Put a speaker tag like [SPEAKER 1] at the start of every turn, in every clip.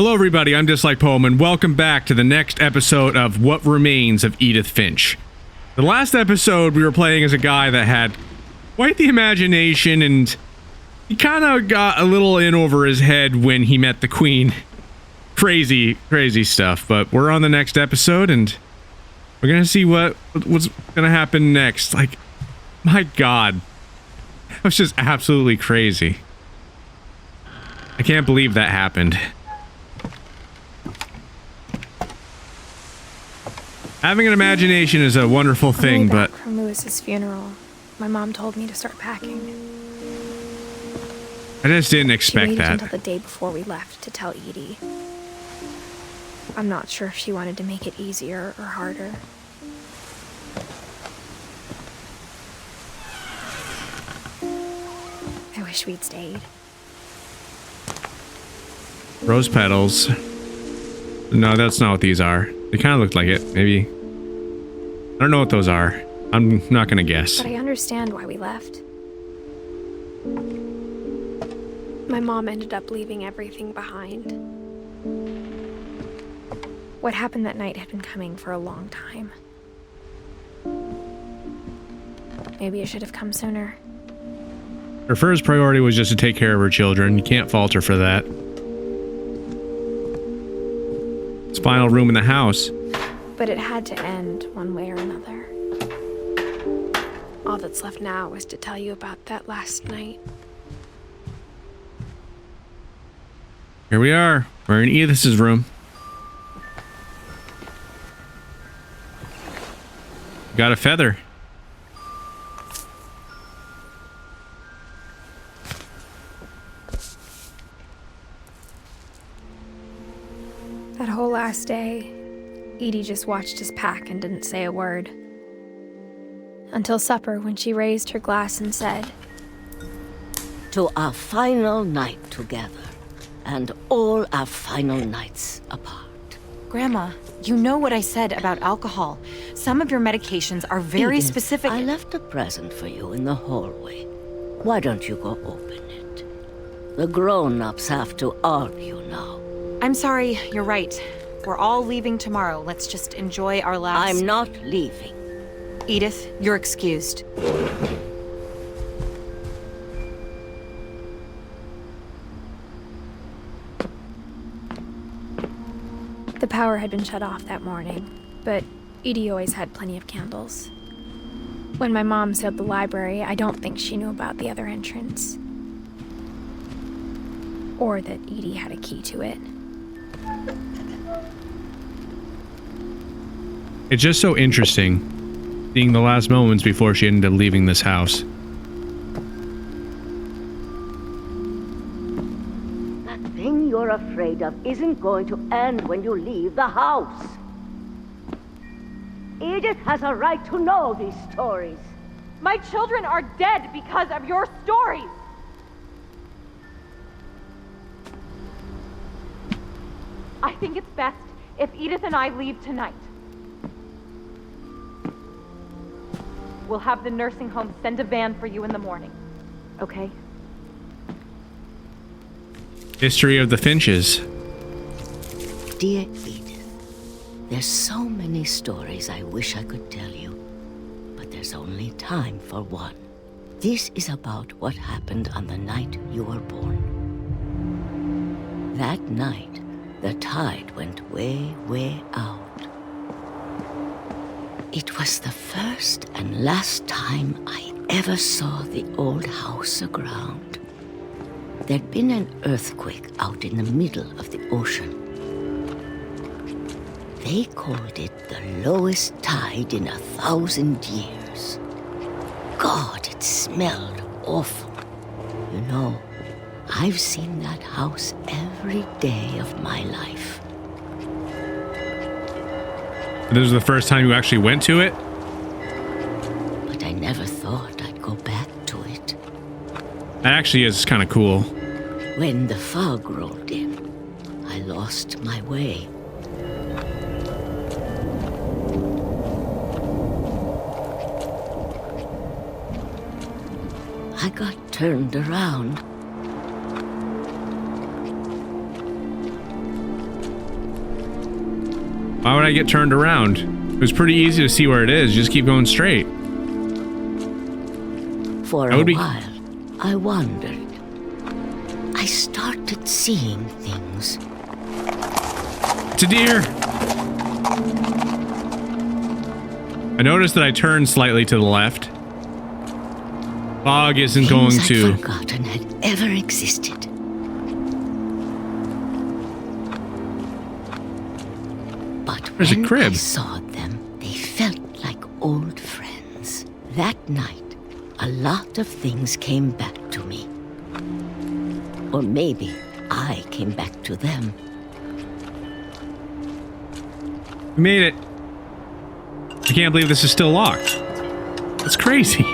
[SPEAKER 1] Hello everybody, I'm Dislike Poem, and welcome back to the next episode of What Remains of Edith Finch. The last episode we were playing as a guy that had quite the imagination, and he kind of got a little in over his head when he met the Queen. Crazy stuff, but we're on the next episode, and we're gonna see what's gonna happen next. Like, my god. That was just absolutely crazy. I can't believe that happened. Having an imagination is a wonderful thing, but
[SPEAKER 2] from Lewis's funeral, my mom told me to start packing.
[SPEAKER 1] I just didn't expect
[SPEAKER 2] she waited
[SPEAKER 1] that.
[SPEAKER 2] until the day before we left to tell Edie. I'm not sure if she wanted to make it easier or harder. I wish we'd stayed.
[SPEAKER 1] Rose petals. No, that's not what these are. They kind of looked like it, maybe. I don't know what those are. I'm not gonna guess.
[SPEAKER 2] But I understand why we left. My mom ended up leaving everything behind. What happened that night had been coming for a long time. Maybe it should have come sooner.
[SPEAKER 1] Her first priority was just to take care of her children. You can't fault her for that. It's the final room in the house.
[SPEAKER 2] But it had to end one way or another. All that's left now is to tell you about that last night.
[SPEAKER 1] Here we are. We're in Edith's room. Got a feather.
[SPEAKER 2] That whole last day, Edie just watched us pack and didn't say a word. Until supper, when she raised her glass and said,
[SPEAKER 3] "To our final night together, and all our final nights apart."
[SPEAKER 4] Grandma, you know what I said about alcohol. Some of your medications are very
[SPEAKER 3] Edith,
[SPEAKER 4] specific.
[SPEAKER 3] I left a present for you in the hallway. Why don't you go open it? The grown-ups have to argue now.
[SPEAKER 4] I'm sorry, you're right. We're all leaving tomorrow. Let's just enjoy our last...
[SPEAKER 3] I'm not leaving.
[SPEAKER 4] Edith, you're excused.
[SPEAKER 2] the power had been shut off that morning, but Edie always had plenty of candles. When my mom sealed the library, I don't think she knew about the other entrance. Or that Edie had a key to it.
[SPEAKER 1] It's just so interesting, seeing the last moments before she ended up leaving this house.
[SPEAKER 3] That thing you're afraid of isn't going to end when you leave the house. Edith has a right to know these stories.
[SPEAKER 5] My children are dead because of your stories! I think it's best if Edith and I leave tonight. We'll have the nursing home send a van for you in the morning, okay?
[SPEAKER 1] History of the Finches.
[SPEAKER 3] Dear Edith, there's so many stories I wish I could tell you, but there's only time for one. This is about what happened on the night you were born. That night, the tide went way, way out. It was the first and last time I ever saw the old house aground. There'd been an earthquake out in the middle of the ocean. They called it the lowest tide in 1,000 years. God, it smelled awful. You know, I've seen that house every day of my life.
[SPEAKER 1] This was the first time you actually went to it?
[SPEAKER 3] But I never thought I'd go back to it.
[SPEAKER 1] That actually is kind of cool.
[SPEAKER 3] When the fog rolled in, I lost my way. I got turned around.
[SPEAKER 1] Why would I get turned around? It was pretty easy to see where it is. Just keep going straight.
[SPEAKER 3] For a while, I wondered. I started seeing things.
[SPEAKER 1] It's a deer! I noticed that I turned slightly to the left. Fog isn't going to...
[SPEAKER 3] I'd forgotten had ever existed. But
[SPEAKER 1] There's
[SPEAKER 3] when
[SPEAKER 1] a crib.
[SPEAKER 3] I saw them, they felt like old friends. That night, a lot of things came back to me. Or maybe I came back to them.
[SPEAKER 1] We made it. I can't believe this is still locked. That's crazy.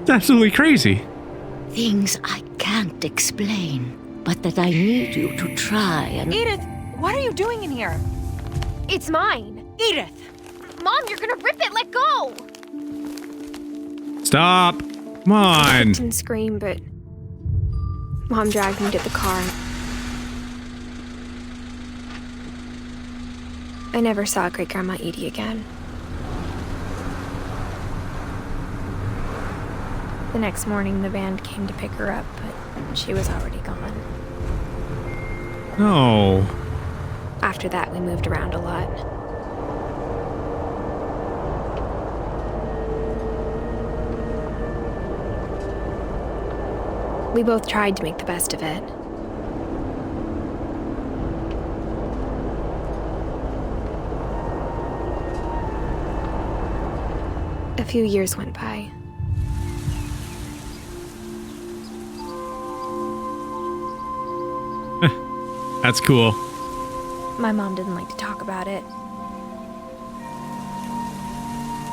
[SPEAKER 1] It's absolutely crazy.
[SPEAKER 3] Things I can't explain, but that I need you to try and...
[SPEAKER 4] Edith, what are you doing in here?
[SPEAKER 2] It's mine.
[SPEAKER 4] Edith!
[SPEAKER 2] Mom, you're gonna rip it. Let go.
[SPEAKER 1] Stop. Come on.
[SPEAKER 2] I didn't scream, but Mom dragged me to the car. I never saw Great Grandma Edie again. The next morning, the band came to pick her up, but she was already gone.
[SPEAKER 1] No.
[SPEAKER 2] After that, we moved around a lot. We both tried to make the best of it. A few years went by.
[SPEAKER 1] That's cool.
[SPEAKER 2] My mom didn't like to talk about it.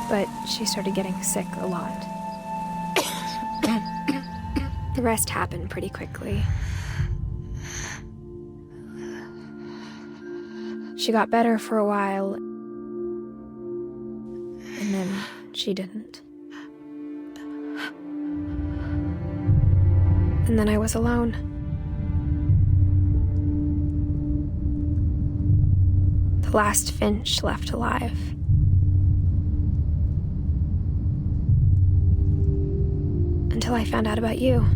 [SPEAKER 2] But she started getting sick a lot. The rest happened pretty quickly. She got better for a while, and then she didn't. And then I was alone. The last Finch left alive. Until I found out about you.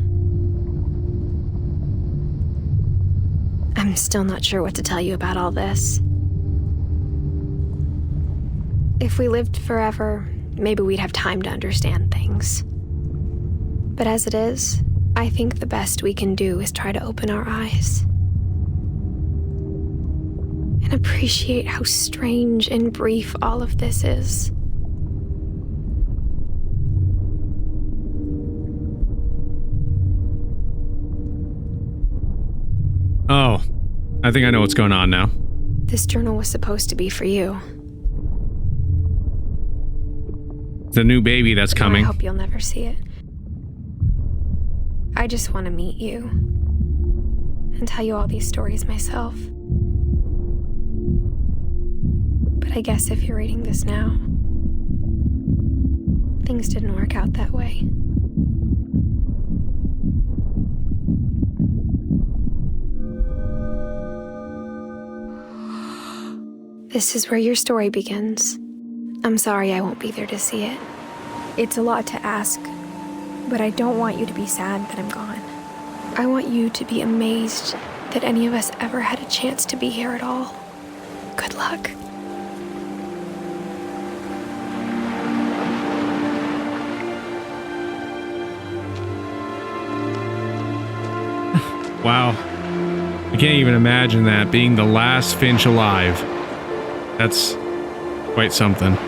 [SPEAKER 2] I'm still not sure what to tell you about all this. If we lived forever, maybe we'd have time to understand things. But as it is, I think the best we can do is try to open our eyes. And appreciate how strange and brief all of this is.
[SPEAKER 1] Oh, I think I know what's going on now.
[SPEAKER 2] This journal was supposed to be for you.
[SPEAKER 1] The new baby that's coming.
[SPEAKER 2] I hope you'll never see it. I just want to meet you and tell you all these stories myself. But I guess if you're reading this now, things didn't work out that way. This is where your story begins. I'm sorry I won't be there to see it. It's a lot to ask, but I don't want you to be sad that I'm gone. I want you to be amazed that any of us ever had a chance to be here at all. Good luck.
[SPEAKER 1] Wow. I can't even imagine that, being the last Finch alive. That's quite something.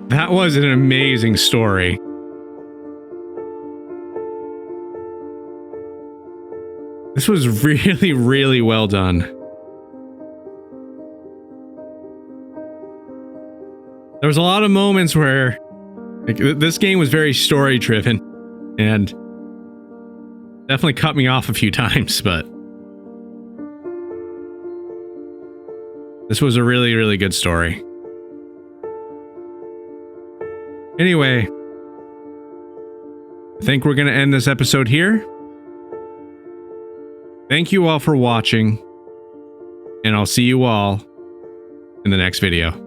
[SPEAKER 1] That was an amazing story. This was really, really well done. There was a lot of moments where this game was very story driven and definitely cut me off a few times, but this was a really, really good story. Anyway, I think we're going to end this episode here. Thank you all for watching, and I'll see you all in the next video.